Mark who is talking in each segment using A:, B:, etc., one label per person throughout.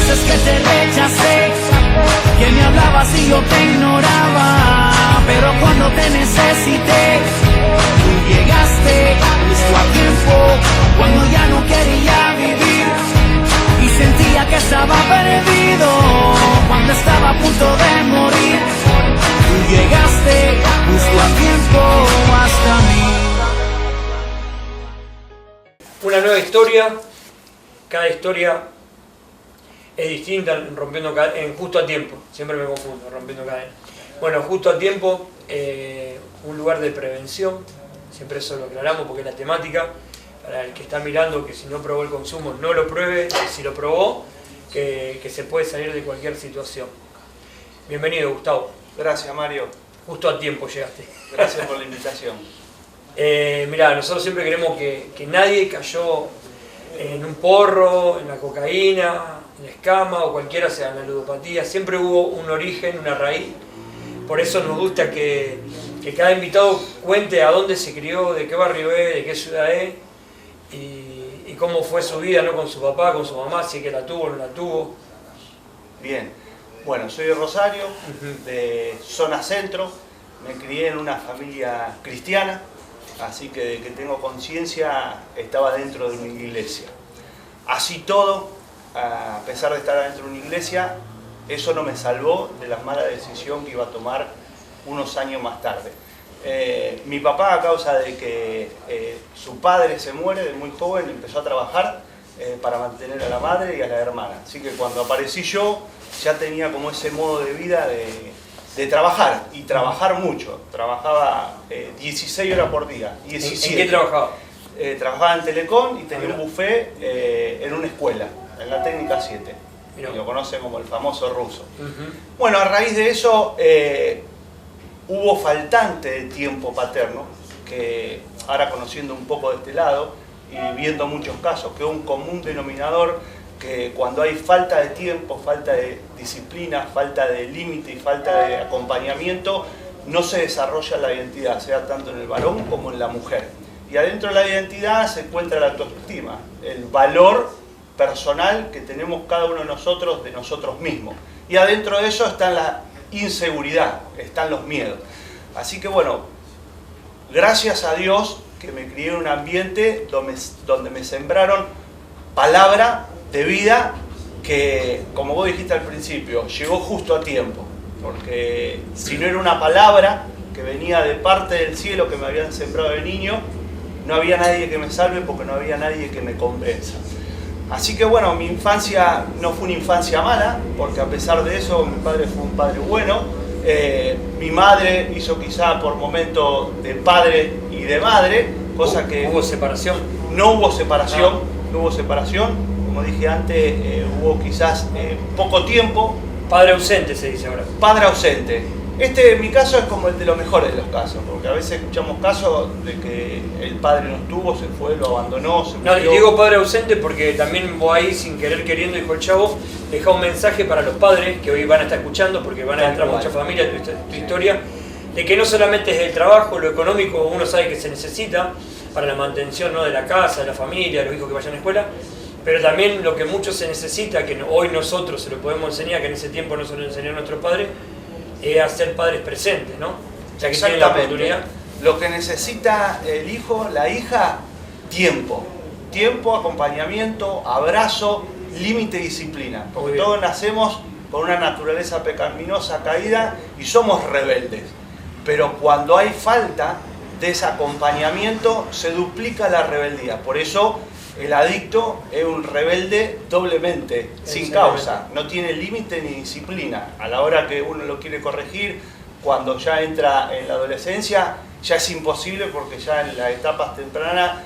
A: veces que te rechacé, que me hablabas y yo te ignoraba, pero cuando te necesité, tú llegaste justo a tiempo, cuando ya no quería vivir y sentía que estaba perdido, cuando estaba a punto de morir. Tú llegaste justo a tiempo hasta mí.
B: Una nueva historia, cada historia es distinta en Justo a Tiempo, siempre me confundo, Rompiendo Cadenas. Bueno, Justo a Tiempo, un lugar de prevención, siempre eso lo aclaramos porque es la temática, para el que está mirando que si no probó el consumo no lo pruebe, y si lo probó, que se puede salir de cualquier situación. Bienvenido, Gustavo.
C: Gracias, Mario.
B: Justo a tiempo llegaste.
C: Gracias por la invitación.
B: Mirá, nosotros siempre queremos que nadie cayó en un porro, en la cocaína, en la escama o cualquiera sea en la ludopatía. Siempre hubo un origen, una raíz. Por eso nos gusta que cada invitado cuente a dónde se crió, de qué barrio es, de qué ciudad es y cómo fue su vida, ¿no? Con su papá, con su mamá, si es que la tuvo o no la tuvo.
C: Bien, bueno, soy de Rosario, de zona centro, me crié en una familia cristiana, así que de que tengo conciencia estaba dentro de una iglesia. Así todo, a pesar de estar dentro de una iglesia, eso no me salvó de la mala decisión que iba a tomar unos años más tarde. Mi papá, a causa de que su padre se muere de muy joven, empezó a trabajar para mantener a la madre y a la hermana. Así que cuando aparecí yo, ya tenía como ese modo de vida de trabajar, y trabajar mucho. Trabajaba 16 horas por día. 17.
B: ¿En qué trabajaba?
C: Trabajaba en Telecom y tenía un buffet en una escuela, en la Técnica 7. Y lo conocen como el famoso ruso. Bueno, a raíz de eso hubo faltante de tiempo paterno, que ahora conociendo un poco de este lado y viendo muchos casos, que es un común denominador, que cuando hay falta de tiempo, falta de disciplina, falta de límite y falta de acompañamiento, no se desarrolla la identidad, sea tanto en el varón como en la mujer. Y adentro de la identidad se encuentra la autoestima, el valor personal que tenemos cada uno de nosotros mismos. Y adentro de eso está la inseguridad, están los miedos. Así que bueno, gracias a Dios que me crié en un ambiente donde me sembraron palabra de vida que, como vos dijiste al principio, llegó justo a tiempo. Porque si no era una palabra que venía de parte del cielo que me habían sembrado de niño, no había nadie que me salve porque no había nadie que me convenza. Así que bueno, mi infancia no fue una infancia mala, porque a pesar de eso mi padre fue un padre bueno. Mi madre hizo quizá por momentos de padre y de madre, cosa que...
B: ¿Hubo separación?
C: No hubo separación, no hubo separación. Como dije antes, hubo quizás poco tiempo.
B: Padre ausente se dice ahora.
C: Padre ausente. En mi caso es como el de los mejores de los casos, porque a veces escuchamos casos de que el padre no estuvo, se fue, lo abandonó, se murió.
B: No, y digo padre ausente porque también vos ahí, sin querer queriendo, dijo el chavo, deja un mensaje para los padres que hoy van a estar escuchando, porque van a entrar muchas familias, tu historia, de que no solamente es el trabajo, lo económico, uno sabe que se necesita para la mantención, ¿no?, de la casa, de la familia, de los hijos que vayan a la escuela, pero también lo que mucho se necesita, que hoy nosotros se lo podemos enseñar, que en ese tiempo no se lo enseñó a nuestros padres, es hacer padres presentes, ¿no? Ya que tienen la oportunidad.
C: Lo que necesita el hijo, la hija, tiempo. Tiempo, acompañamiento, abrazo, límite y disciplina. Porque todos nacemos con una naturaleza pecaminosa, caída, y somos rebeldes. Pero cuando hay falta de ese acompañamiento, se duplica la rebeldía. Por eso el adicto es un rebelde doblemente, sin causa. No tiene límite ni disciplina. A la hora que uno lo quiere corregir, cuando ya entra en la adolescencia, ya es imposible porque ya en las etapas tempranas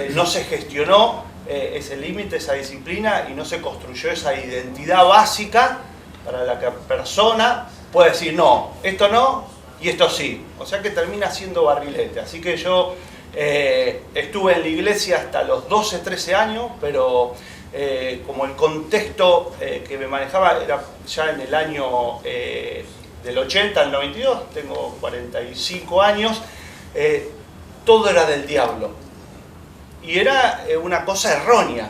C: no se gestionó ese límite, esa disciplina, y no se construyó esa identidad básica para la que la persona puede decir no, esto no y esto sí. O sea que termina siendo barrilete. Así que yo estuve en la iglesia hasta los 12, 13 años, pero como el contexto que me manejaba era ya en el año del 80 al 92, tengo 45 años, todo era del diablo. Y era una cosa errónea.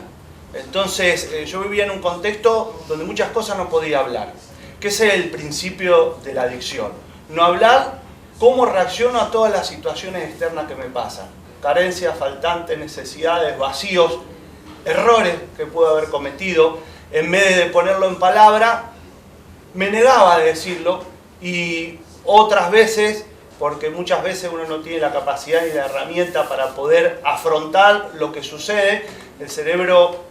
C: Entonces yo vivía en un contexto donde muchas cosas no podía hablar, que ese es el principio de la adicción. No hablar cómo reacciono a todas las situaciones externas que me pasan. Carencias, faltantes, necesidades, vacíos, errores que puedo haber cometido. En vez de ponerlo en palabra, me negaba a decirlo, y otras veces, porque muchas veces uno no tiene la capacidad ni la herramienta para poder afrontar lo que sucede, el cerebro,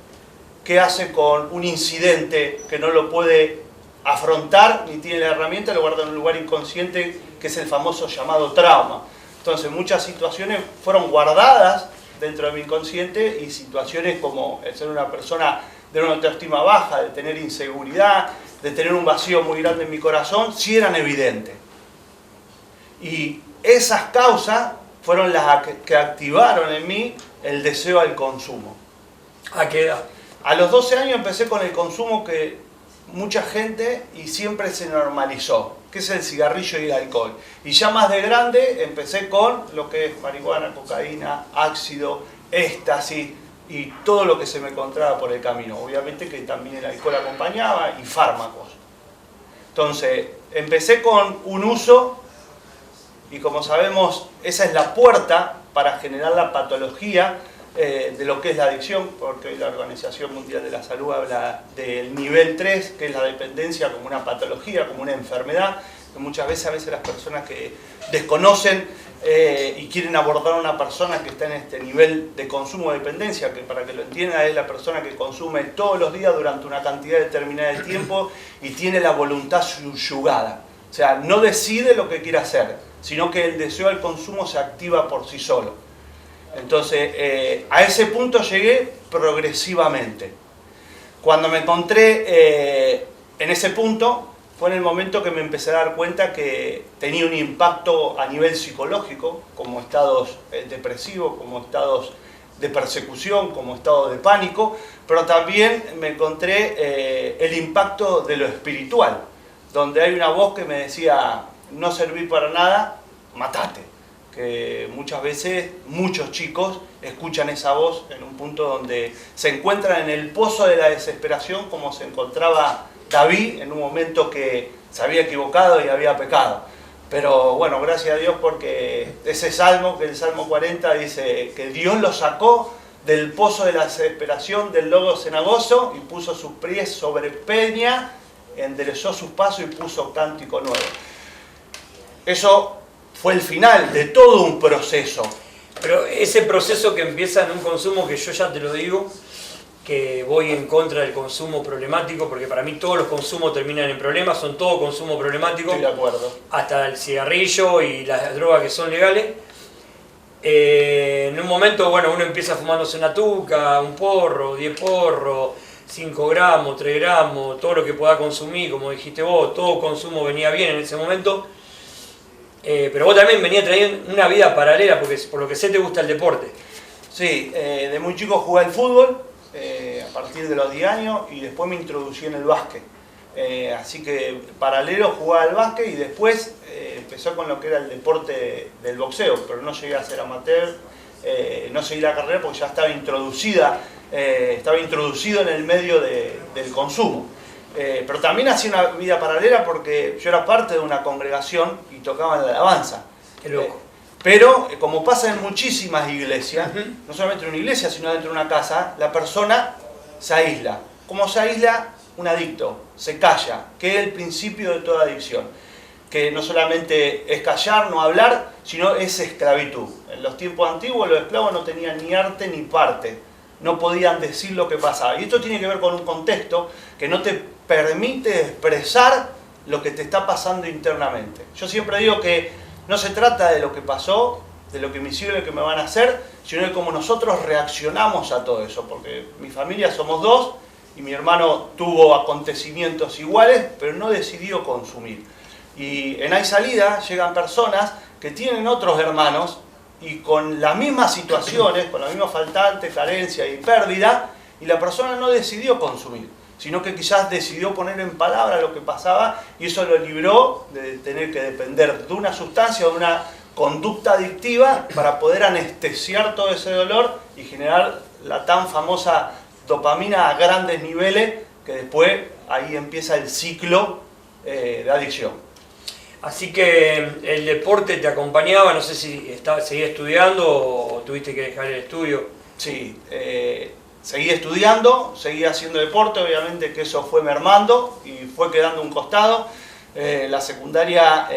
C: ¿qué hace con un incidente que no lo puede afrontar ni tiene la herramienta? Lo guarda en un lugar inconsciente, que es el famoso llamado trauma. Entonces muchas situaciones fueron guardadas dentro de mi inconsciente, y situaciones como el ser una persona de una autoestima baja, de tener inseguridad, de tener un vacío muy grande en mi corazón, sí eran evidentes. Y esas causas fueron las que activaron en mí el deseo al consumo.
B: ¿A qué edad?
C: A los 12 años empecé con el consumo que mucha gente, y siempre se normalizó, que es el cigarrillo y el alcohol. Y ya más de grande empecé con lo que es marihuana, cocaína, ácido, éxtasis y todo lo que se me encontraba por el camino. Obviamente que también el alcohol acompañaba, y fármacos. Entonces empecé con un uso, y como sabemos esa es la puerta para generar la patología de lo que es la adicción, porque hoy la Organización Mundial de la Salud habla del nivel 3, que es la dependencia como una patología, como una enfermedad, que muchas veces las personas que desconocen y quieren abordar a una persona que está en este nivel de consumo de dependencia, que para que lo entienda es la persona que consume todos los días durante una cantidad determinada de tiempo y tiene la voluntad subyugada. O sea, no decide lo que quiere hacer, sino que el deseo al consumo se activa por sí solo. Entonces, a ese punto llegué progresivamente. Cuando me encontré en ese punto, fue en el momento que me empecé a dar cuenta que tenía un impacto a nivel psicológico, como estados depresivos, como estados de persecución, como estados de pánico, pero también me encontré el impacto de lo espiritual, donde hay una voz que me decía, no serví para nada, matate. Que muchas veces muchos chicos escuchan esa voz en un punto donde se encuentran en el pozo de la desesperación, como se encontraba David en un momento que se había equivocado y había pecado. Pero bueno, gracias a Dios, porque ese salmo, que el Salmo 40 dice que Dios lo sacó del pozo de la desesperación, del lodo cenagoso, y puso sus pies sobre peña, enderezó sus pasos y puso cántico nuevo. Eso fue el final de todo un proceso.
B: Pero ese proceso que empieza en un consumo, que yo ya te lo digo, que voy en contra del consumo problemático, porque para mí todos los consumos terminan en problemas, son todo consumo problemático.
C: Estoy de acuerdo.
B: Hasta el cigarrillo y las drogas que son legales. En un momento, bueno, uno empieza fumándose una tuca, un porro, 10 porros, 5 gramos, 3 gramos, todo lo que pueda consumir, como dijiste vos, todo consumo venía bien en ese momento. Pero vos también venías trayendo una vida paralela, porque por lo que sé te gusta el deporte.
C: Sí, de muy chico jugué al fútbol, a partir de los 10 años, y después me introducí en el básquet. Así que paralelo jugaba al básquet, y después empezó con lo que era el deporte del boxeo, pero no llegué a ser amateur, no seguí la carrera porque ya estaba introducido en el medio del consumo. Pero también hacía una vida paralela porque yo era parte de una congregación y tocaba en la alabanza.
B: Qué loco.
C: Pero como pasa en muchísimas iglesias, no solamente en una iglesia, sino dentro de una casa, la persona se aísla. ¿Cómo se aísla? Un adicto, se calla, que es el principio de toda adicción. Que no solamente es callar, no hablar, sino es esclavitud. En los tiempos antiguos los esclavos no tenían ni arte ni parte. No podían decir lo que pasaba. Y esto tiene que ver con un contexto que no te permite expresar lo que te está pasando internamente. Yo siempre digo que no se trata de lo que pasó, de lo que me hicieron y lo que me van a hacer, sino de cómo nosotros reaccionamos a todo eso. Porque mi familia somos dos y mi hermano tuvo acontecimientos iguales, pero no decidió consumir. Y en Hay Salida llegan personas que tienen otros hermanos y con las mismas situaciones, con la misma faltante, carencia y pérdida, y la persona no decidió consumir, sino que quizás decidió poner en palabra lo que pasaba, y eso lo libró de tener que depender de una sustancia o de una conducta adictiva para poder anestesiar todo ese dolor y generar la tan famosa dopamina a grandes niveles, que después ahí empieza el ciclo de adicción.
B: Así que el deporte te acompañaba, no sé si seguías estudiando o tuviste que dejar el estudio.
C: Sí, seguí estudiando, seguí haciendo deporte, obviamente que eso fue mermando y fue quedando un costado. La secundaria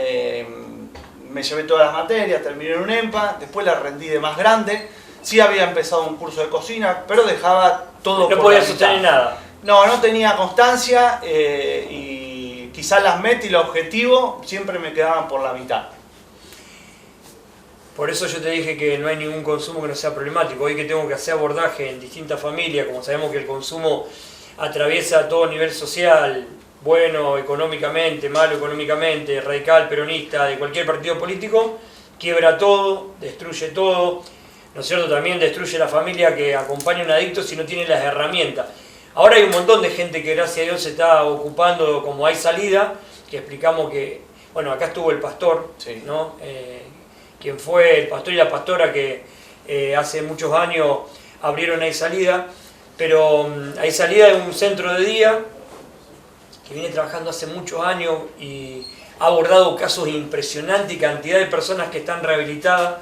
C: me llevé todas las materias, terminé en un EMPA, después la rendí de más grande. Sí había empezado un curso de cocina, pero dejaba todo.
B: No podía sostener nada.
C: No tenía constancia y quizás las metas y los objetivos siempre me quedaban por la mitad.
B: Por eso yo te dije que no hay ningún consumo que no sea problemático. Hoy que tengo que hacer abordaje en distintas familias, como sabemos que el consumo atraviesa todo nivel social, bueno económicamente, malo económicamente, radical, peronista, de cualquier partido político, quiebra todo, destruye todo, ¿no es cierto? También destruye la familia que acompaña a un adicto si no tiene las herramientas. Ahora hay un montón de gente que gracias a Dios se está ocupando, como hay salida, que explicamos que, bueno, acá estuvo el pastor,
C: sí,
B: ¿no? Quien fue el pastor y la pastora que hace muchos años abrieron Hay Salida, pero Hay Salida es un centro de día que viene trabajando hace muchos años y ha abordado casos impresionantes y cantidad de personas que están rehabilitadas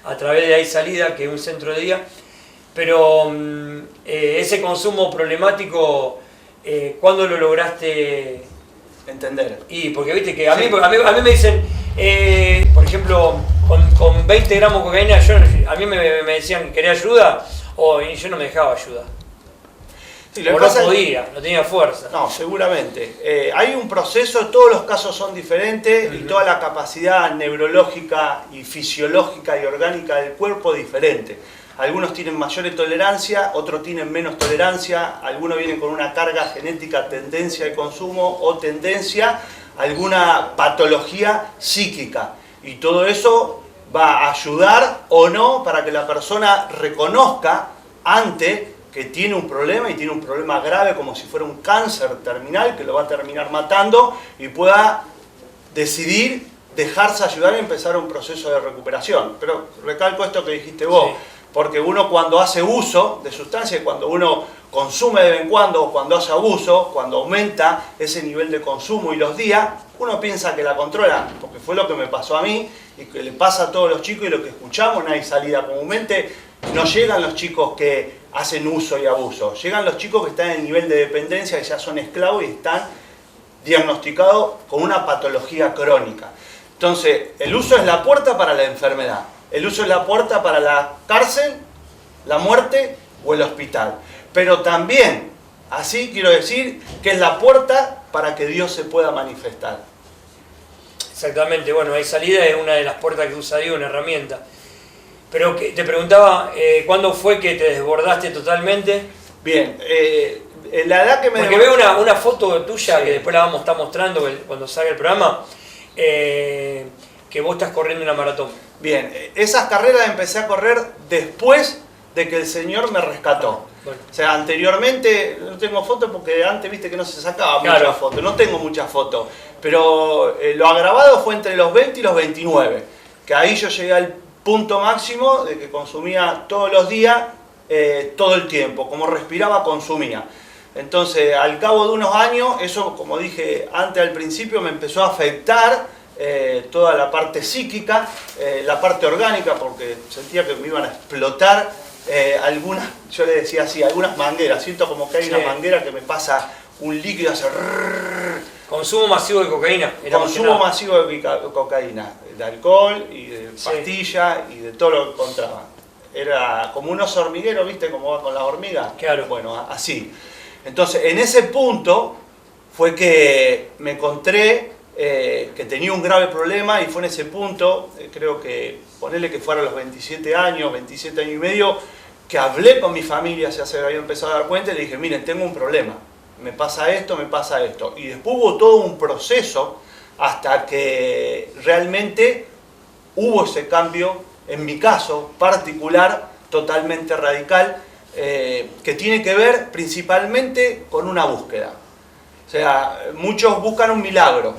B: a través de Hay Salida, que es un centro de día. Pero ese consumo problemático, ¿cuándo lo lograste
C: entender?
B: Y porque viste que a mí me dicen, por ejemplo, con 20 gramos de cocaína, a mí me decían, ¿querés ayuda? Y yo no me dejaba ayudar.
C: Sí,
B: o no podía, no tenía fuerza.
C: No, seguramente. Hay un proceso, todos los casos son diferentes y toda la capacidad neurológica y fisiológica y orgánica del cuerpo es diferente. Algunos tienen mayor tolerancia, otros tienen menos tolerancia, algunos vienen con una carga genética, tendencia de consumo o tendencia a alguna patología psíquica. Y todo eso va a ayudar o no para que la persona reconozca antes que tiene un problema y tiene un problema grave como si fuera un cáncer terminal que lo va a terminar matando y pueda decidir dejarse ayudar y empezar un proceso de recuperación. Pero recalco esto que dijiste vos. Sí. Porque uno cuando hace uso de sustancias, cuando uno consume de vez en cuando, o cuando hace abuso, cuando aumenta ese nivel de consumo y los días, uno piensa que la controla, porque fue lo que me pasó a mí y que le pasa a todos los chicos y lo que escuchamos en Hay Salida comúnmente, no llegan los chicos que hacen uso y abuso, llegan los chicos que están en el nivel de dependencia, que ya son esclavos y están diagnosticados con una patología crónica. Entonces, el uso es la puerta para la enfermedad. El uso es la puerta para la cárcel, la muerte o el hospital. Pero también, así quiero decir, que es la puerta para que Dios se pueda manifestar.
B: Exactamente, bueno, Hay Salida es una de las puertas que usa Dios, una herramienta. Pero te preguntaba, ¿cuándo fue que te desbordaste totalmente?
C: Bien, la edad que me...
B: Porque veo una foto tuya, sí, que después la vamos a estar mostrando cuando salga el programa, que vos estás corriendo una maratón.
C: Bien, esas carreras empecé a correr después de que el Señor me rescató. Bueno. O sea, anteriormente, no tengo fotos porque antes viste que no se sacaba muchas fotos, no tengo muchas fotos. Pero lo agravado fue entre los 20 y los 29, que ahí yo llegué al punto máximo de que consumía todos los días, todo el tiempo, como respiraba, consumía. Entonces, al cabo de unos años, eso, como dije antes al principio, me empezó a afectar toda la parte psíquica, la parte orgánica, porque sentía que me iban a explotar algunas, yo le decía así, algunas mangueras. Siento como que hay una manguera que me pasa un líquido, hace...
B: Consumo masivo de cocaína.
C: Consumo masivo de cocaína, de alcohol y de pastillas y de todo lo que encontraba. Era como unos hormigueros, ¿viste? Como va con las hormigas.
B: Claro.
C: Bueno, así. Entonces, en ese punto fue que me encontré que tenía un grave problema y fue en ese punto, creo que, ponerle que fuera a los 27 años y medio, que hablé con mi familia, ya se había empezado a dar cuenta y le dije, miren, tengo un problema, me pasa esto. Y después hubo todo un proceso hasta que realmente hubo ese cambio, en mi caso particular, totalmente radical, que tiene que ver principalmente con una búsqueda. O sea, muchos buscan un milagro,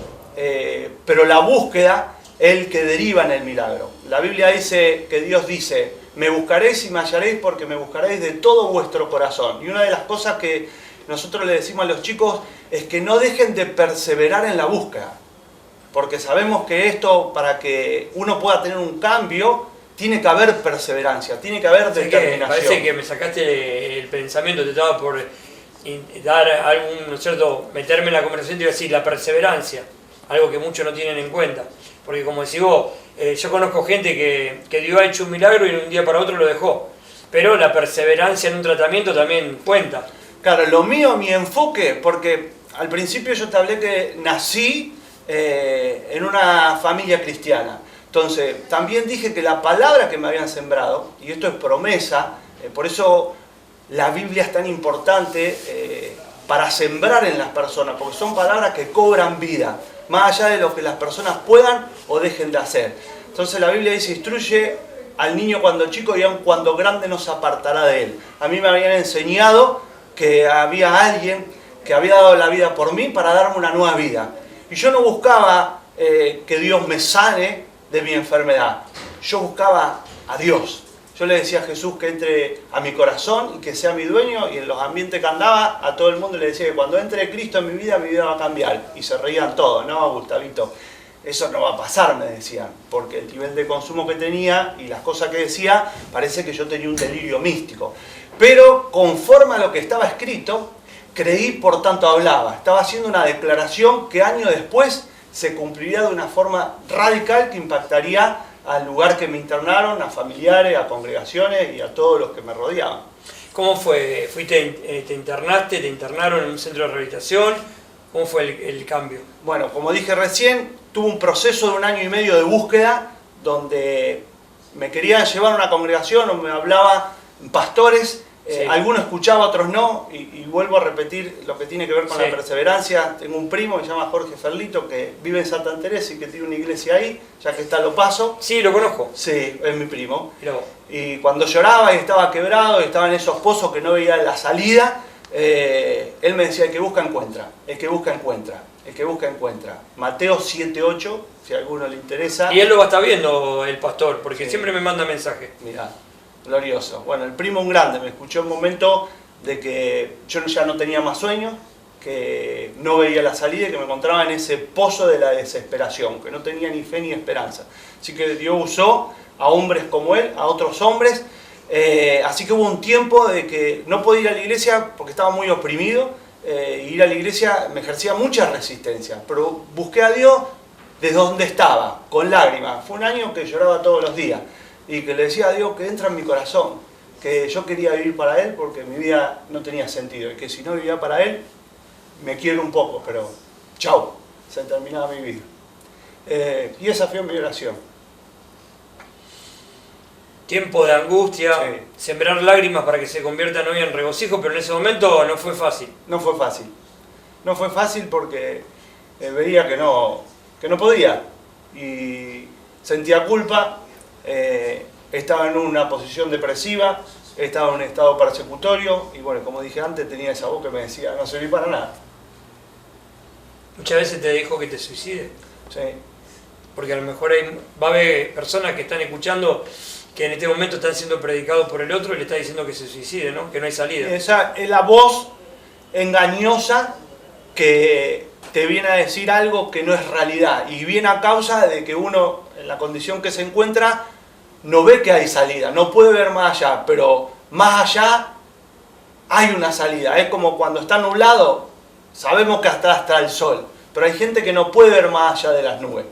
C: pero la búsqueda es el que deriva en el milagro. La Biblia dice que Dios dice, me buscaréis y me hallaréis porque me buscaréis de todo vuestro corazón. Y una de las cosas que nosotros le decimos a los chicos es que no dejen de perseverar en la búsqueda. Porque sabemos que esto, para que uno pueda tener un cambio, tiene que haber perseverancia, tiene que haber determinación.
B: Parece que me sacaste el pensamiento, te estaba por dar algún, ¿no es cierto?, meterme en la conversación y decir la perseverancia, algo que muchos no tienen en cuenta. Porque como decís vos, yo conozco gente que Dios ha hecho un milagro y de un día para otro lo dejó. Pero la perseverancia en un tratamiento también cuenta.
C: Claro, lo mío, mi enfoque, porque al principio yo te hablé que nací en una familia cristiana. Entonces, también dije que la palabra que me habían sembrado, y esto es promesa, por eso la Biblia es tan importante para sembrar en las personas, porque son palabras que cobran vida, más allá de lo que las personas puedan o dejen de hacer. Entonces la Biblia dice, instruye al niño cuando chico y aun cuando grande no se apartará de él. A mí me habían enseñado que había alguien que había dado la vida por mí para darme una nueva vida. Y yo no buscaba que Dios me sane de mi enfermedad. Yo buscaba a Dios. Yo le decía a Jesús que entre a mi corazón y que sea mi dueño, y en los ambientes que andaba a todo el mundo le decía que cuando entre Cristo en mi vida va a cambiar. Y se reían todos, ¿no, Gustavito? Eso no va a pasar, me decían, porque el nivel de consumo que tenía y las cosas que decía, parece que yo tenía un delirio místico. Pero conforme a lo que estaba escrito, creí, por tanto hablaba. Estaba haciendo una declaración que años después se cumpliría de una forma radical que impactaría al lugar que me internaron, a familiares, a congregaciones y a todos los que me rodeaban.
B: ¿Cómo fue? ¿Te internaste? ¿Te internaron en un centro de rehabilitación? ¿Cómo fue el cambio?
C: Bueno, como dije recién, tuve un proceso de 1 año y medio de búsqueda donde me querían llevar a una congregación o me hablaban pastores. Sí. Algunos escuchaba, otros no, y vuelvo a repetir lo que tiene que ver con la perseverancia. Tengo un primo que se llama Jorge Ferlito, que vive en Santa Teresa y que tiene una iglesia ahí, ya que está Lo Paso.
B: Sí, lo conozco.
C: Sí, es mi primo. Y cuando lloraba y estaba quebrado y estaba en esos pozos que no veía la salida, él me decía, el que busca encuentra, el que busca encuentra, el que busca encuentra. Mateo 7:8, si a alguno le interesa.
B: Y él lo va a estar viendo, el pastor, porque siempre me manda mensajes.
C: Mirá. Glorioso. Bueno, el primo un grande me escuchó en un momento de que yo ya no tenía más sueño, que no veía la salida y que me encontraba en ese pozo de la desesperación, que no tenía ni fe ni esperanza. Así que Dios usó a hombres como él, a otros hombres. Así que hubo un tiempo de que no podía ir a la iglesia porque estaba muy oprimido. Ir a la iglesia me ejercía mucha resistencia, pero busqué a Dios desde donde estaba, con lágrimas. Fue un año que lloraba todos los días. Y que le decía a Dios que entra en mi corazón, que yo quería vivir para Él porque mi vida no tenía sentido, y que si no vivía para Él, me quiero un poco, pero chau, se terminaba mi vida. Y esa fue mi oración.
B: Tiempo de angustia, sembrar lágrimas para que se conviertan hoy en regocijo, pero en ese momento no fue fácil.
C: No fue fácil. No fue fácil porque veía que no podía, y sentía culpa. Estaba en una posición depresiva, estaba en un estado persecutorio y bueno, como dije antes, tenía esa voz que me decía, no serví para nada.
B: Muchas veces te dijo que te suicides.
C: Sí.
B: Porque a lo mejor va a haber personas que están escuchando que en este momento están siendo predicados por el otro y le está diciendo que se suicide, ¿no? Que no hay salida.
C: Esa es la voz engañosa que te viene a decir algo que no es realidad y viene a causa de que uno, en la condición que se encuentra, no ve que hay salida, no puede ver más allá, pero más allá hay una salida. Es como cuando está nublado, sabemos que hasta está el sol, pero hay gente que no puede ver más allá de las nubes.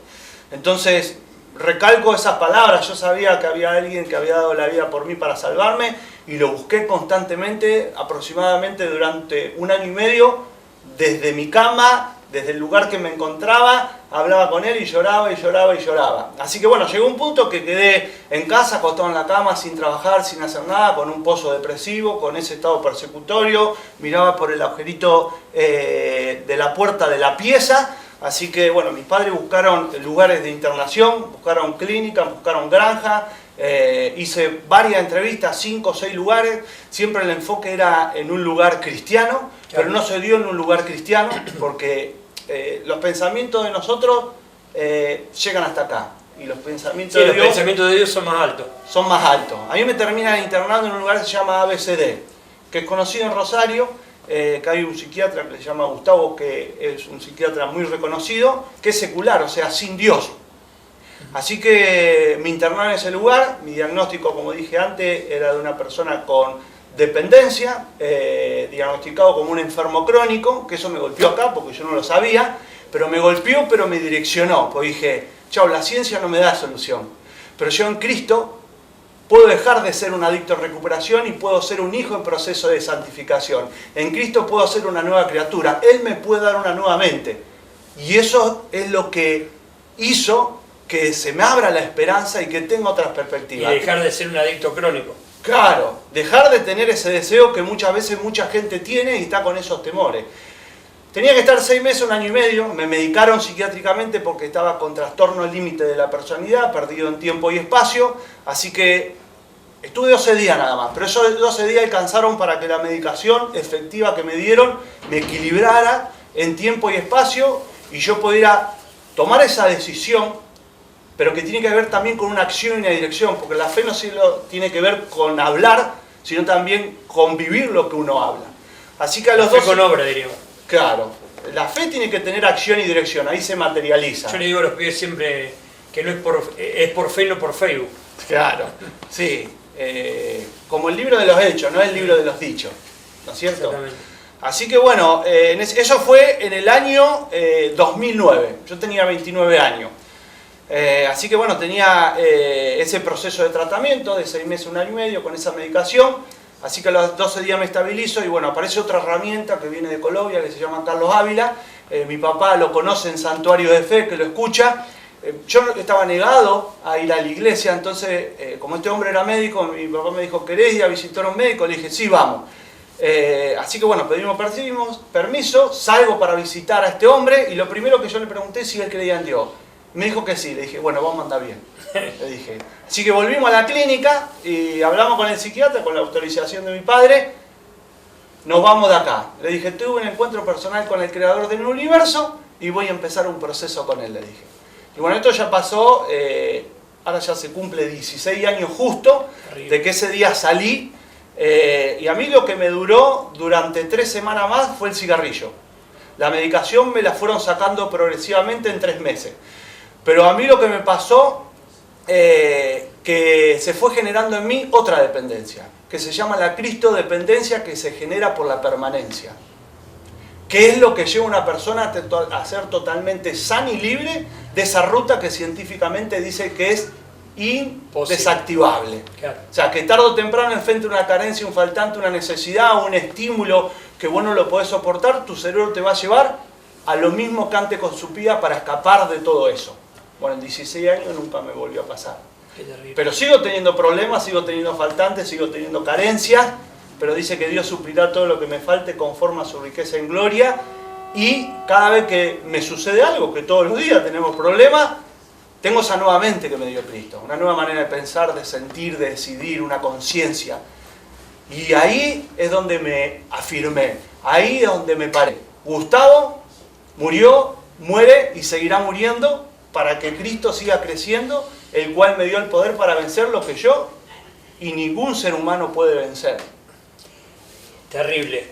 C: Entonces, recalco esas palabras. Yo sabía que había alguien que había dado la vida por mí para salvarme y lo busqué constantemente, aproximadamente durante 1 año y medio, desde mi cama, desde el lugar que me encontraba, hablaba con él y lloraba y lloraba y lloraba. Así que bueno, llegó un punto que quedé en casa, acostado en la cama, sin trabajar, sin hacer nada, con un pozo depresivo, con ese estado persecutorio, miraba por el agujerito de la puerta de la pieza. Así que bueno, mis padres buscaron lugares de internación, buscaron clínicas, buscaron granja, hice varias entrevistas, 5 o 6 lugares, siempre el enfoque era en un lugar cristiano, pero no se dio en un lugar cristiano porque los pensamientos de nosotros llegan hasta acá. y los pensamientos
B: sí,
C: de
B: los
C: Dios
B: pensamientos de Dios son más altos.
C: son más altos. A mí me terminan internando en un lugar que se llama ABCD, que es conocido en Rosario, que hay un psiquiatra que se llama Gustavo, que es un psiquiatra muy reconocido, que es secular, o sea, sin Dios. Así que me internaron en ese lugar. Mi diagnóstico, como dije antes, era de una persona con dependencia, diagnosticado como un enfermo crónico, que eso me golpeó acá porque yo no lo sabía, pero me golpeó, pero me direccionó, porque dije, chao, la ciencia no me da solución, pero yo en Cristo puedo dejar de ser un adicto en recuperación y puedo ser un hijo en proceso de santificación. En Cristo puedo ser una nueva criatura, Él me puede dar una nueva mente, y eso es lo que hizo que se me abra la esperanza y que tenga otras perspectivas.
B: Y dejar de ser un adicto crónico.
C: Claro, dejar de tener ese deseo que muchas veces mucha gente tiene y está con esos temores. Tenía que estar 6 meses, 1 año y medio, me medicaron psiquiátricamente porque estaba con trastorno límite de la personalidad, perdido en tiempo y espacio, así que estuve 12 días nada más, pero esos 12 días alcanzaron para que la medicación efectiva que me dieron me equilibrara en tiempo y espacio y yo pudiera tomar esa decisión, pero que tiene que ver también con una acción y una dirección, porque la fe no solo tiene que ver con hablar, sino también con vivir lo que uno habla. Así que a los
B: La fe
C: dos...
B: con obra, diríamos.
C: Claro, la fe tiene que tener acción y dirección, ahí se materializa.
B: Yo le digo a los pibes siempre que no es por fe, no por Facebook.
C: Claro, sí, como el libro de los hechos, no es el libro de los dichos, ¿no es cierto?
B: Exactamente.
C: Así que bueno, eso fue en el año 2009, yo tenía 29 años. Así que bueno, tenía ese proceso de tratamiento de 6 meses, 1 año y medio con esa medicación. Así que a los 12 días me estabilizo y bueno, aparece otra herramienta que viene de Colombia que se llama Carlos Ávila. Mi papá lo conoce en Santuario de Fe, que lo escucha. Yo estaba negado a ir a la iglesia, entonces como este hombre era médico, mi papá me dijo, ¿querés ir a visitar a un médico? Le dije, sí, vamos. Así que bueno, pedimos permiso, salgo para visitar a este hombre y lo primero que yo le pregunté es si él creía en Dios. Me dijo que sí, le dije, bueno, vamos a andar bien. Le dije. Así que volvimos a la clínica y hablamos con el psiquiatra, con la autorización de mi padre, nos vamos de acá. Le dije, tuve un encuentro personal con el creador del universo y voy a empezar un proceso con él, le dije. Y bueno, esto ya pasó, ahora ya se cumple 16 años justo de que ese día salí, y a mí lo que me duró durante 3 semanas más fue el cigarrillo. La medicación me la fueron sacando progresivamente en 3 meses. Pero a mí lo que me pasó, que se fue generando en mí otra dependencia, que se llama la cristodependencia, que se genera por la permanencia. ¿Qué es lo que lleva a una persona a ser totalmente sana y libre de esa ruta que científicamente dice que es indesactivable?
B: Claro.
C: O sea, que tarde o temprano enfrente una carencia, un faltante, una necesidad, un estímulo que vos no lo podés soportar, tu cerebro te va a llevar a lo mismo que antes con su pía para escapar de todo eso. Bueno, en 16 años nunca me volvió a pasar. Pero sigo teniendo problemas, sigo teniendo faltantes, sigo teniendo carencias, pero dice que Dios suplirá todo lo que me falte conforme a su riqueza en gloria, y cada vez que me sucede algo, que todos los días tenemos problemas, tengo esa nueva mente que me dio Cristo, una nueva manera de pensar, de sentir, de decidir, una conciencia. Y ahí es donde me afirmé, ahí es donde me paré. Gustavo murió, muere y seguirá muriendo para que Cristo siga creciendo, el cual me dio el poder para vencer lo que yo y ningún ser humano puede vencer.
B: Terrible.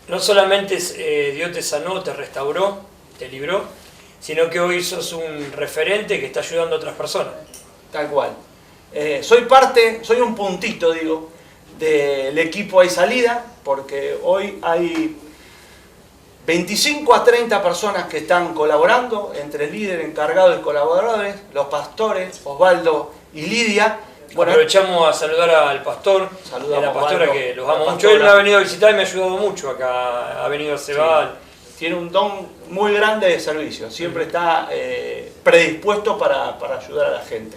B: No solamente Dios te sanó, te restauró, te libró, sino que hoy sos un referente que está ayudando a otras personas.
C: Tal cual. Soy un puntito, digo, del equipo Hay Salida, porque hoy hay 25 a 30 personas que están colaborando, entre líderes, encargados y colaboradores, los pastores, Osvaldo y Lidia.
B: Bueno, aprovechamos a saludar al pastor, a la pastora, que los amo mucho. Él me ha venido a visitar y me ha ayudado mucho acá, ha venido a Cebal.
C: Sí. Tiene un don muy grande de servicio, siempre está predispuesto para ayudar a la gente.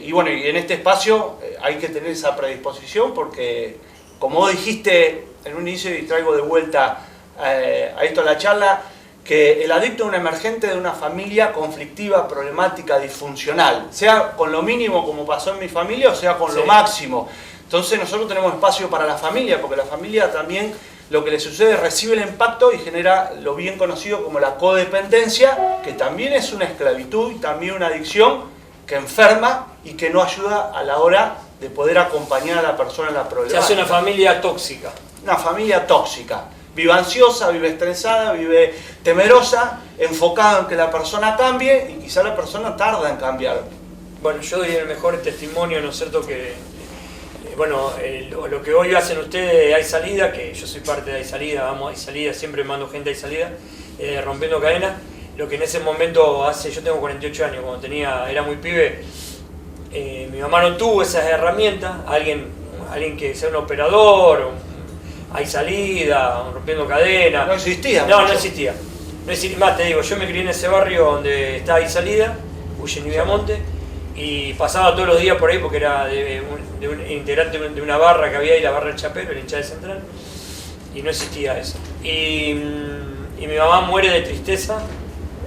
C: Y bueno, y en este espacio hay que tener esa predisposición porque, como vos dijiste en un inicio y traigo de vuelta a esto la charla, que el adicto es un emergente de una familia conflictiva, problemática, disfuncional, sea con lo mínimo como pasó en mi familia o sea con lo máximo. Entonces nosotros tenemos espacio para la familia, porque la familia también lo que le sucede, recibe el impacto y genera lo bien conocido como la codependencia, que también es una esclavitud y también una adicción que enferma y que no ayuda a la hora de poder acompañar a la persona en la problemática.
B: Se hace una familia tóxica.
C: Una familia tóxica. Vive ansiosa, vive estresada, vive temerosa, enfocada en que la persona cambie y quizá la persona tarda en cambiar.
B: Bueno, yo doy el mejor testimonio, ¿no es cierto?, que bueno, lo que hoy hacen ustedes, Hay Salida, que yo soy parte de Hay Salida, vamos a Hay Salida, siempre mando gente a Hay Salida, rompiendo cadenas. Lo que en ese momento yo tengo 48 años, cuando era muy pibe, mi mamá no tuvo esas herramientas, alguien que sea un operador, Hay Salida, rompiendo cadenas.
C: No existía.
B: No existía. Más te digo, yo me crié en ese barrio donde está Hay Salida, Uyen y Viamonte, y pasaba todos los días por ahí porque era de un integrante de una barra que había ahí, la barra del Chapero, el hincha de Central, y no existía eso. Y mi mamá muere de tristeza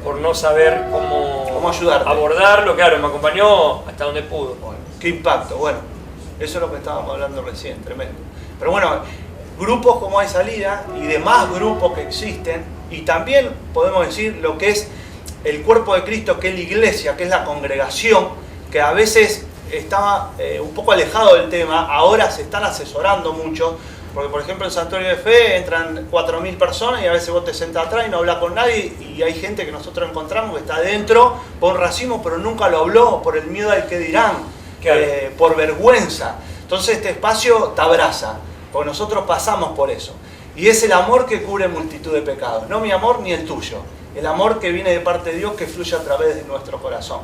B: por no saber cómo abordarlo. Claro, me acompañó hasta donde pudo.
C: Bueno, qué impacto. Bueno, eso es lo que estábamos hablando recién, tremendo. Pero bueno, grupos como Hay Salida y demás grupos que existen, y también podemos decir lo que es el cuerpo de Cristo, que es la iglesia, que es la congregación, que a veces estaba un poco alejado del tema, ahora se están asesorando mucho, porque por ejemplo en Santuario de Fe entran 4.000 personas y a veces vos te sentás atrás y no hablas con nadie, y hay gente que nosotros encontramos que está adentro por racismo, pero nunca lo habló, por el miedo al que dirán, por vergüenza. Entonces este espacio te abraza, porque nosotros pasamos por eso. Y es el amor que cubre multitud de pecados, no mi amor ni el tuyo, el amor que viene de parte de Dios, que fluye a través de nuestro corazón.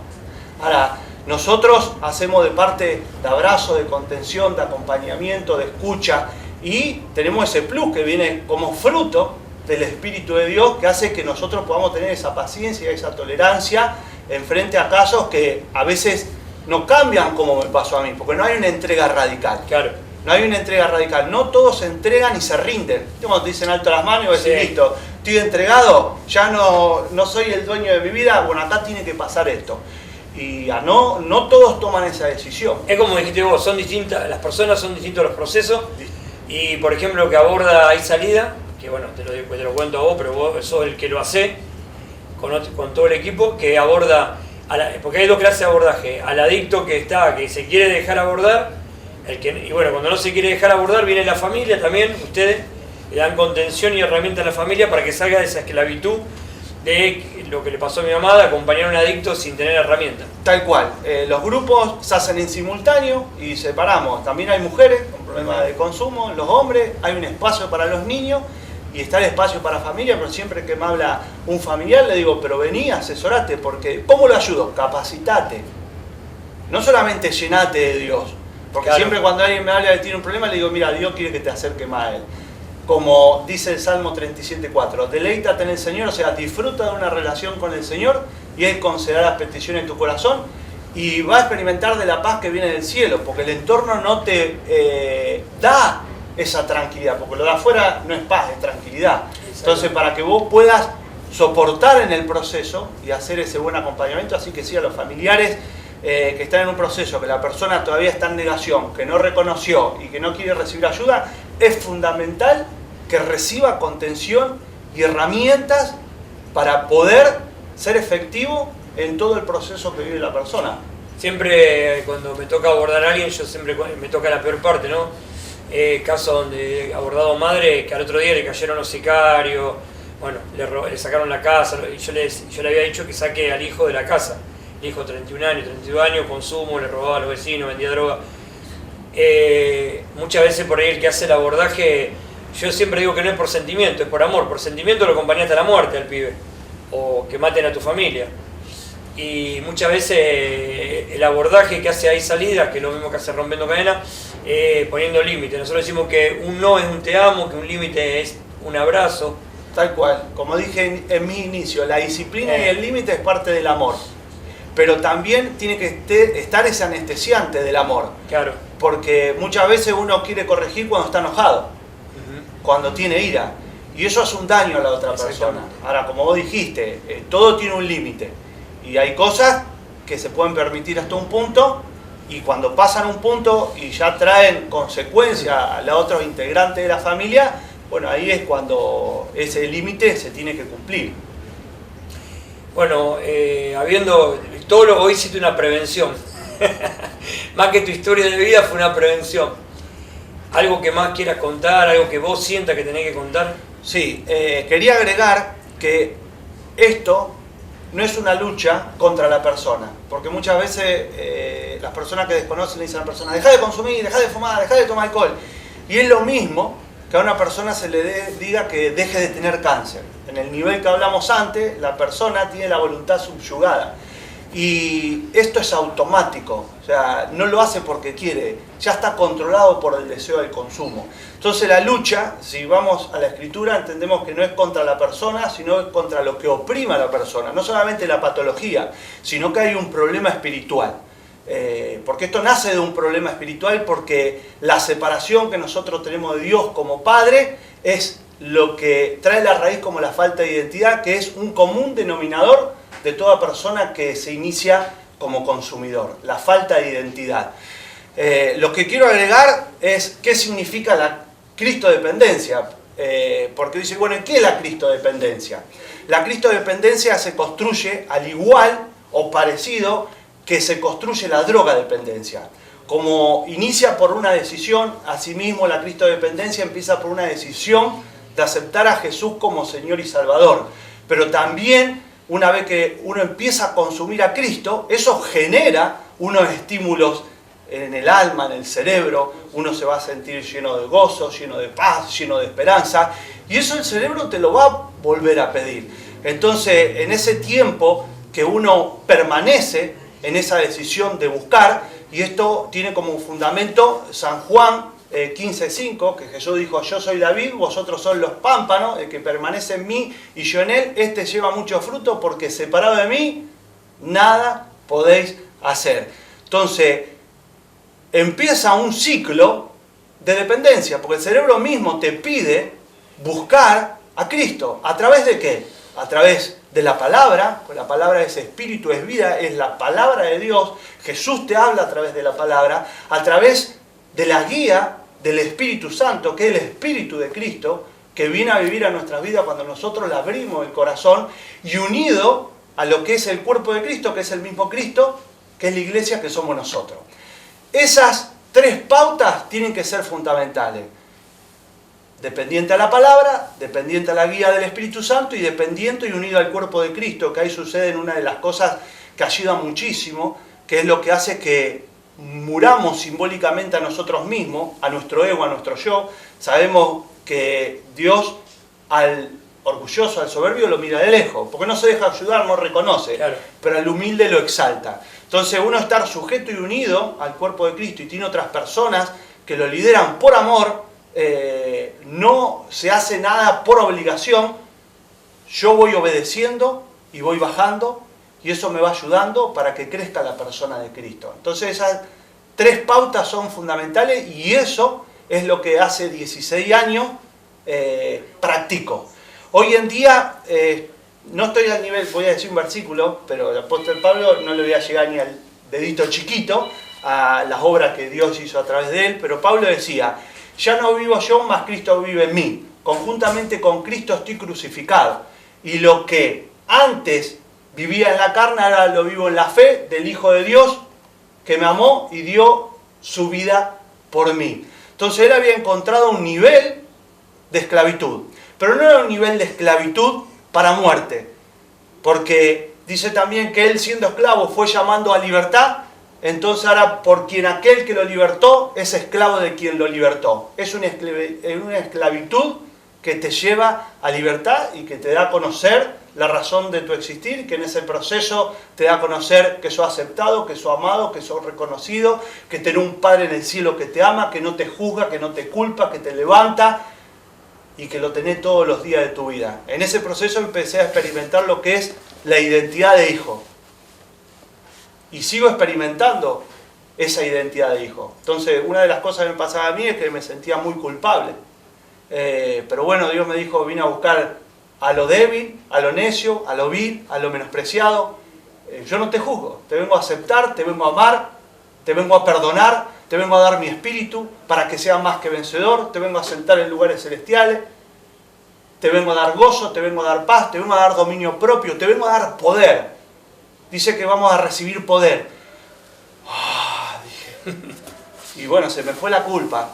C: Ahora, nosotros hacemos de parte de abrazo, de contención, de acompañamiento, de escucha, y tenemos ese plus que viene como fruto del Espíritu de Dios, que hace que nosotros podamos tener esa paciencia, esa tolerancia en frente a casos que a veces no cambian como me pasó a mí, porque no hay una entrega radical.
B: Claro.
C: No hay una entrega radical, no todos se entregan y se rinden. Cuando te dicen alto las manos y vas a decir, listo, estoy entregado, ya no soy el dueño de mi vida, bueno, acá tiene que pasar esto. Y no todos toman esa decisión.
B: Es como dijiste vos, son distintas, las personas son distintos los procesos. Y por ejemplo, lo que aborda Hay Salida, que bueno, te lo cuento a vos, pero vos sos el que lo hace con todo el equipo, que aborda, porque hay dos clases de abordaje: al adicto que se quiere dejar abordar, y bueno, cuando no se quiere dejar abordar, viene la familia también, ustedes le dan contención y herramienta a la familia para que salga de esa esclavitud de lo que le pasó a mi mamá, de acompañar a un adicto sin tener herramientas.
C: Tal cual. Los grupos se hacen en simultáneo y separamos. También hay mujeres con problemas de consumo, los hombres, hay un espacio para los niños y está el espacio para familia, pero siempre que me habla un familiar le digo, pero vení, asesorate, porque ¿cómo lo ayudo? Capacitate. No solamente llenate de Dios, porque siempre cuando alguien me habla de tiene un problema, le digo, mira, Dios quiere que te acerques más a Él. Como dice el Salmo 37:4, deleítate en el Señor, o sea, disfruta de una relación con el Señor y Él concederá las peticiones de tu corazón y va a experimentar de la paz que viene del cielo, porque el entorno no te da esa tranquilidad, porque lo de afuera no es paz, es tranquilidad. Entonces, para que vos puedas soportar en el proceso y hacer ese buen acompañamiento, así que sí, a los familiares que están en un proceso, que la persona todavía está en negación, que no reconoció y que no quiere recibir ayuda, es fundamental que reciba contención y herramientas para poder ser efectivo en todo el proceso que vive la persona.
B: Siempre cuando me toca abordar a alguien, yo siempre me toca la peor parte, ¿no? Caso donde he abordado madre, que al otro día le cayeron los sicarios, bueno, le sacaron la casa, y yo le había dicho que saque al hijo de la casa. El hijo 31 años, 32 años, consumo, le robaba a los vecinos, vendía droga. Muchas veces por ahí el que hace el abordaje, yo siempre digo que no es por sentimiento, es por amor. Por sentimiento lo acompañaste a la muerte al pibe, o que maten a tu familia. Y muchas veces el abordaje que hace Hay Salida, que es lo mismo que hace Rompiendo Cadenas, poniendo límites. Nosotros decimos que un no es un te amo, que un límite es un abrazo.
C: Tal cual, como dije en mi inicio, la disciplina y el límite es parte del amor. Pero también tiene que estar ese anestesiante del amor.
B: Claro.
C: Porque muchas veces uno quiere corregir cuando está enojado, cuando tiene ira. Y eso hace un daño a la otra persona. Ahora, como vos dijiste, todo tiene un límite. Y hay cosas que se pueden permitir hasta un punto, y cuando pasan un punto y ya traen consecuencias a los otros integrantes de la familia, bueno, ahí es cuando ese límite se tiene que cumplir.
B: Bueno, hoy hiciste una prevención. Más que tu historia de vida fue una prevención. ¿Algo que más quieras contar? ¿Algo que vos sientas que tenés que contar?
C: Sí, quería agregar que esto no es una lucha contra la persona, porque muchas veces las personas que desconocen le dicen a la persona: deja de consumir, deja de fumar, deja de tomar alcohol. Y es lo mismo que a una persona se le diga que deje de tener cáncer. En el nivel que hablamos antes, la persona tiene la voluntad subyugada. Y esto es automático, o sea, no lo hace porque quiere, ya está controlado por el deseo del consumo. Entonces la lucha, si vamos a la Escritura, entendemos que no es contra la persona, sino es contra lo que oprime a la persona. No solamente la patología, sino que hay un problema espiritual. Porque esto nace de un problema espiritual, porque la separación que nosotros tenemos de Dios como Padre es lo que trae la raíz como la falta de identidad, que es un común denominador de toda persona que se inicia como consumidor, la falta de identidad. Lo que quiero agregar es qué significa la cristodependencia, porque dice, bueno, ¿qué es la cristodependencia? La cristodependencia se construye al igual o parecido que se construye la drogadependencia. Como inicia por una decisión, asimismo la cristodependencia empieza por una decisión de aceptar a Jesús como Señor y Salvador. Pero también, una vez que uno empieza a consumir a Cristo, eso genera unos estímulos en el alma, en el cerebro. Uno se va a sentir lleno de gozo, lleno de paz, lleno de esperanza. Y eso el cerebro te lo va a volver a pedir. Entonces, en ese tiempo que uno permanece en esa decisión de buscar, y esto tiene como fundamento San Juan 15:5, que Jesús dijo: yo soy la vid, vosotros sois los pámpanos, el que permanece en mí y yo en él, este lleva mucho fruto, porque separado de mí, nada podéis hacer. Entonces, empieza un ciclo de dependencia, porque el cerebro mismo te pide buscar a Cristo. ¿A través de qué? A través de la palabra, pues la palabra es espíritu, es vida, es la palabra de Dios. Jesús te habla a través de la palabra, a través de la guía del Espíritu Santo, que es el Espíritu de Cristo, que viene a vivir a nuestras vidas cuando nosotros le abrimos el corazón, y unido a lo que es el cuerpo de Cristo, que es el mismo Cristo, que es la iglesia que somos nosotros. Esas tres pautas tienen que ser fundamentales. Dependiente a la palabra, dependiente a la guía del Espíritu Santo y dependiente y unido al cuerpo de Cristo, que ahí sucede una de las cosas que ayuda muchísimo, que es lo que hace que muramos simbólicamente a nosotros mismos, a nuestro ego, a nuestro yo. Sabemos que Dios al orgulloso, al soberbio lo mira de lejos, porque no se deja ayudar, no reconoce, claro, pero al humilde lo exalta. Entonces uno estar sujeto y unido al cuerpo de Cristo y tiene otras personas que lo lideran por amor, no se hace nada por obligación, yo voy obedeciendo y voy bajando, y eso me va ayudando para que crezca la persona de Cristo. Entonces esas tres pautas son fundamentales, y eso es lo que hace 16 años practico. Hoy en día no estoy al nivel, voy a decir un versículo, pero el apóstol Pablo no le voy a llegar ni al dedito chiquito a las obras que Dios hizo a través de él, pero Pablo decía: ya no vivo yo, mas Cristo vive en mí. Conjuntamente con Cristo estoy crucificado. Y lo que antes vivía en la carne, ahora lo vivo en la fe del Hijo de Dios, que me amó y dio su vida por mí. Entonces él había encontrado un nivel de esclavitud. Pero no era un nivel de esclavitud para muerte. Porque dice también que él, siendo esclavo, fue llamando a libertad. Entonces ahora, por quien aquel que lo libertó es esclavo de quien lo libertó. Es una esclavitud que te lleva a libertad y que te da a conocer la razón de tu existir, que en ese proceso te da a conocer que sos aceptado, que sos amado, que sos reconocido, que tenés un Padre en el cielo que te ama, que no te juzga, que no te culpa, que te levanta y que lo tenés todos los días de tu vida. En ese proceso empecé a experimentar lo que es la identidad de hijo. Y sigo experimentando esa identidad de hijo. Entonces, una de las cosas que me pasaba a mí es que me sentía muy culpable. Pero bueno, Dios me dijo: vine a buscar a lo débil, a lo necio, a lo vil, a lo menospreciado. Yo no te juzgo, te vengo a aceptar, te vengo a amar, te vengo a perdonar, te vengo a dar mi espíritu para que seas más que vencedor, te vengo a sentar en lugares celestiales. te vengo a dar gozo, te vengo a dar paz, te vengo a dar dominio propio, te vengo a dar poder. Dice que vamos a recibir poder. Dije. Y bueno, se me fue la culpa.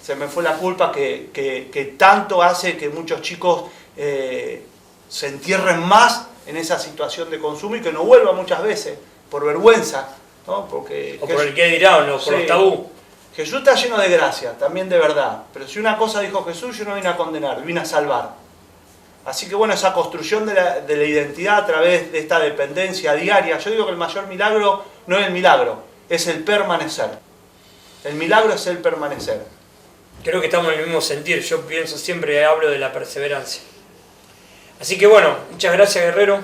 C: Se me fue la culpa que tanto hace que muchos chicos se entierren más en esa situación de consumo y que no vuelvan muchas veces, por vergüenza, ¿no? Porque
B: o por el que dirán, o por los tabú.
C: Jesús está lleno de gracia, también de verdad. Pero si una cosa dijo Jesús, yo no vine a condenar, vine a salvar. Así que bueno, esa construcción de la identidad a través de esta dependencia diaria, yo digo que el mayor milagro no es el milagro, es el permanecer. El milagro es el permanecer.
B: Creo que estamos en el mismo sentir, yo pienso siempre, hablo de la perseverancia. Así que bueno, muchas gracias Guerrero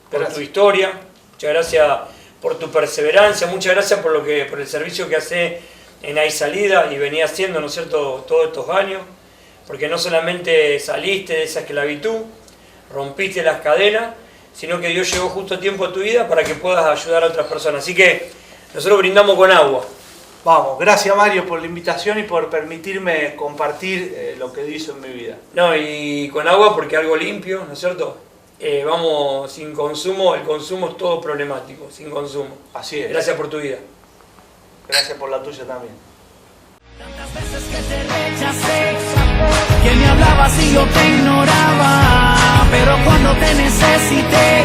B: por tu historia, muchas gracias por tu perseverancia, muchas gracias por el servicio que hace en Hay Salida y venía haciendo, ¿no es cierto?, todos estos años, porque no solamente saliste de esa esclavitud, rompiste las cadenas, sino que Dios llegó justo a tiempo a tu vida para que puedas ayudar a otras personas. Así que nosotros brindamos con agua.
C: Vamos, gracias Mario por la invitación y por permitirme compartir lo que hizo en mi vida.
B: No, y con agua porque algo limpio, ¿no es cierto? Vamos, sin consumo, el consumo es todo problemático, sin consumo.
C: Así es.
B: Gracias por tu vida.
C: Gracias por la tuya también.
A: Tantas veces que te rechacé, que me hablabas y yo te ignoraba, pero cuando te necesité